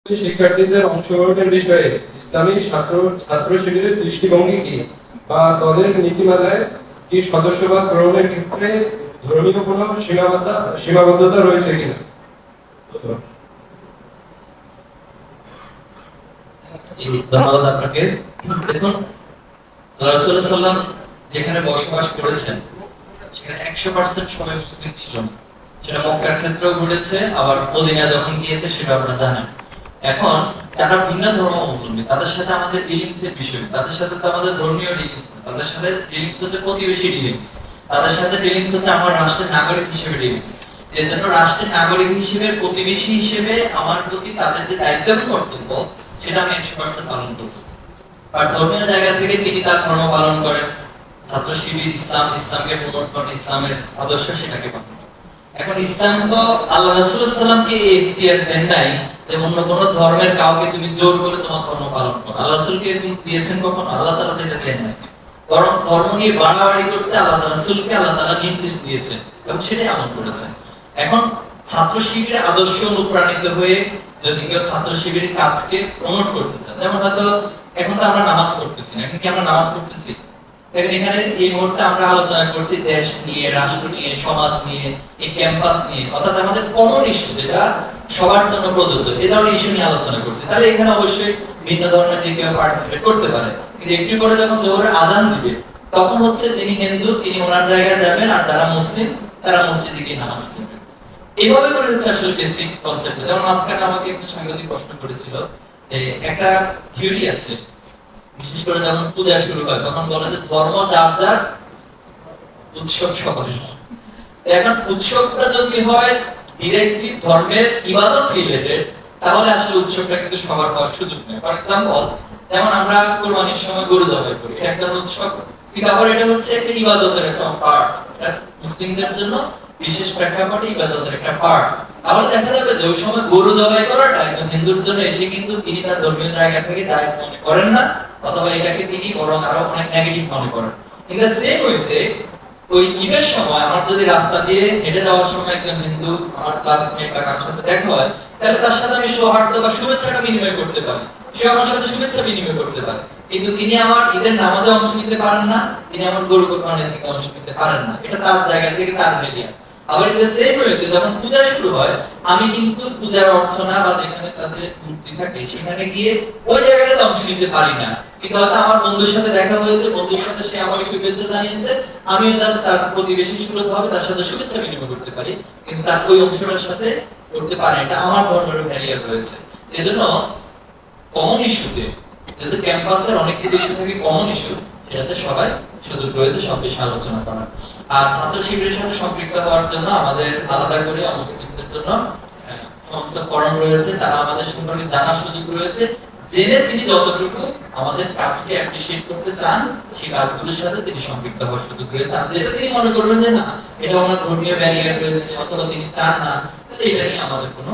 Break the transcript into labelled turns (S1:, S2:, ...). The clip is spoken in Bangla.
S1: শিক্ষার্থীদের অংশগ্রহণের বিষয়ে ইসলামী ছাত্র শিবিরের দৃষ্টিভঙ্গি কি, বা তাদের নীতিমালায় কি সদস্যপদ গ্রহণের ক্ষেত্রে ধর্মীয় কোনো সীমাবদ্ধতা রয়েছে কিনা?
S2: ধন্যবাদ আপনাকে। দেখুন, রাসূলুল্লাহ সাল্লাল্লাহু আলাইহি ওয়াসাল্লাম যেখানে বসবাস করেছেন সেখানে 100% সবাই মুসলিম ছিল না। সেটা মক্কার ক্ষেত্রেও ঘটেছে, আবার মদিনা যখন গিয়েছে সেটা আপনারা জানেন। এখন যারা ভিন্ন ধর্মাবলম্বী তাদের সাথে আমাদের ডিলিংস এর বিষয়, তাদের সাথে তো আমাদের ধর্মীয় ডিলিংস না, তাদের সাথে ডিলিংস হচ্ছে প্রতিবেশী ডিলিংস, তাদের সাথে ডিলিংস হচ্ছে আমার রাষ্ট্রের নাগরিক হিসেবে ডিলিংস। এর জন্য রাষ্ট্রের নাগরিক হিসেবে, প্রতিবেশী হিসেবে আমার প্রতি তাদের যে দায়িত্ব এবং কর্তব্য সেটা আমি 100% পালন করব। আর ধর্মীয় জায়গা থেকে তিনি তার ধর্ম পালন করেন, ছাত্র শিবির ইসলামকে প্রমোট করেন, ইসলামের আদর্শ সেটাকে পালন করেন। এখন ইসলাম তো আল্লাহ রাসূলুল্লাহ সাল্লাল্লাহু আলাইহি ওয়াসাল্লামকে এই ইখতিয়ার দেন নাই যে অন্য কোন ধর্মের কাউকে তুমি জোর করে তোমার ধর্ম পালন করো। আল্লাহ রাসূলকে এরকম দিয়েছেন কখনো? আল্লাহ তাআলা এটা দেন নাই। বরং ধর্ম নিয়ে বাড়াবাড়ি করতে আল্লাহ রাসূলকে আল্লাহ তাআলা নির্দেশ দিয়েছেন এবং সেটাই আমল করেছেন। এখন ছাত্র শিবিরের আদর্শ অনুপ্রাণিত হয়ে যদি কেউ ছাত্র শিবিরের কাজকে প্রমোট করতে চায়, যেমন হয়তো এখন তো আমরা নামাজ পড়তেছি না, এখন কি আমরা নামাজ পড়তেছি? দেখেন এখানে এই মুহূর্তে আমরা আলোচনা করছি দেশ নিয়ে, রাষ্ট্র নিয়ে, সমাজ নিয়ে, এই ক্যাম্পাস নিয়ে, অর্থাৎ আমাদের কমন ইস্যু যেটা সবার জন্য প্রযোজ্য, এই ধরনের ইস্যু নিয়ে আলোচনা করছি। তাহলে এখানে অবশ্যই ভিন্ন ধরনের যে কেউ পার্টিসিপেট করতে পারে। কিন্তু একটু পরে যখন জোহরের আজান দিবে তখন হচ্ছে যিনি হিন্দু তিনি ওনার জায়গায় যাবেন, আর যারা মুসলিম তারা মসজিদে গিয়ে নামাজ পড়বেন। এইভাবে করে হচ্ছে আসলে বেসিক কনসেপ্ট। যেমন মাঝখানে আমাকে একটু সাংবাদিক প্রশ্ন করেছিল যে একটা থিওরি আছে, বিশেষ করে যখন পূজা শুরু হয় তখন বলে যে ধর্ম যার যার, উৎসব সবার। এখন উৎসবটা যদি হয় ডিরেক্টলি ধর্মের ইবাদত রিলেটেড, তাহলে আসলে উৎসবটা কিন্তু সবার হওয়ার সুযোগ নেই। ফর এক্সাম্পল, যেমন আমরা কুরবানির সময় গরু জবাই করি, এটা একটা উৎসব, কিন্তু আবার এটা হচ্ছে একটা ইবাদতের একটা পার্ট। এটা মুসলিমদের জন্য বিশেষ প্রেক্ষাপটে ইবাদতের একটা পার্ট। আবার দেখা যাবে যে ওই সময় গরু জবাই করাটা একজন হিন্দুর জন্য এসে কিন্তু তিনি তার ধর্মীয় জায়গা থেকে জায়েজ মনে করেন না, অথবা এটাকে তিনি বরং আরো অনেক নেগেটিভ মনে করেন। ইন দ্য সেম ওয়েতে ওই ঈদের সময় আমার যদি রাস্তা দিয়ে হেঁটে যাওয়ার সময় একজন হিন্দু আমার ক্লাসমেট বা কারোর সাথে দেখা হয়, তাহলে তার সাথে আমি সৌহার্দ্য বা শুভেচ্ছাটা বিনিময় করতে পারি, সে আমার সাথে শুভেচ্ছা বিনিময় করতে পারে। কিন্তু তিনি আমার ঈদের নামাজে অংশ নিতে পারেন না, তিনি আমার গরু কোরবানির থেকে অংশ নিতে পারেন না। এটা তার জায়গা থেকে তার মিডিয়া। আবার ইন দ্য সেম ওয়েতে যখন পূজা শুরু হয়, আমি কিন্তু পূজার অর্চনা বা যেখানে তাদের মূর্তি থাকে সেখানে গিয়ে ওই জায়গাটাতে অংশ নিতে পারি না। কিন্তু হয়তো আমার বন্ধুর সাথে দেখা হয়েছে, বন্ধুর সাথে সে আমাকে শুভেচ্ছা জানিয়েছে, আমিও তার প্রতিবেশী সুলভ ভাবে তার সাথে শুভেচ্ছা বিনিময় করতে পারি, কিন্তু তার ওই অংশটার সাথে করতে পারে। এটা আমার ধর্মের ব্যারিয়ার রয়েছে। এজন্য কমন ইস্যুতে, যেহেতু ক্যাম্পাসের অনেক কিছু ইস্যু থাকে কমন ইস্যু, সেটাতে সবাই সুযোগ রয়েছে সব বিষয়ে আলোচনা করার। আর ছাত্র শিবিরের সাথে সম্পৃক্ত হওয়ার জন্য আমাদের আলাদা করে অমুসলিমদের জন্য সমস্ত ফরম রয়েছে, তারা আমাদের সম্পর্কে জানার সুযোগ রয়েছে। জেনে তিনি যতটুকু আমাদের কাজকে অ্যাপ্রিশিয়েট করতে চান সেই কাজগুলোর সাথে তিনি সম্পৃক্ত হওয়ার সুযোগ রয়েছে। আর যেটা তিনি মনে করবেন যে না এটা ওনার ধর্মীয় ব্যারিয়ার রয়েছে অথবা তিনি চান না, তাহলে এটা নিয়ে আমাদের কোনো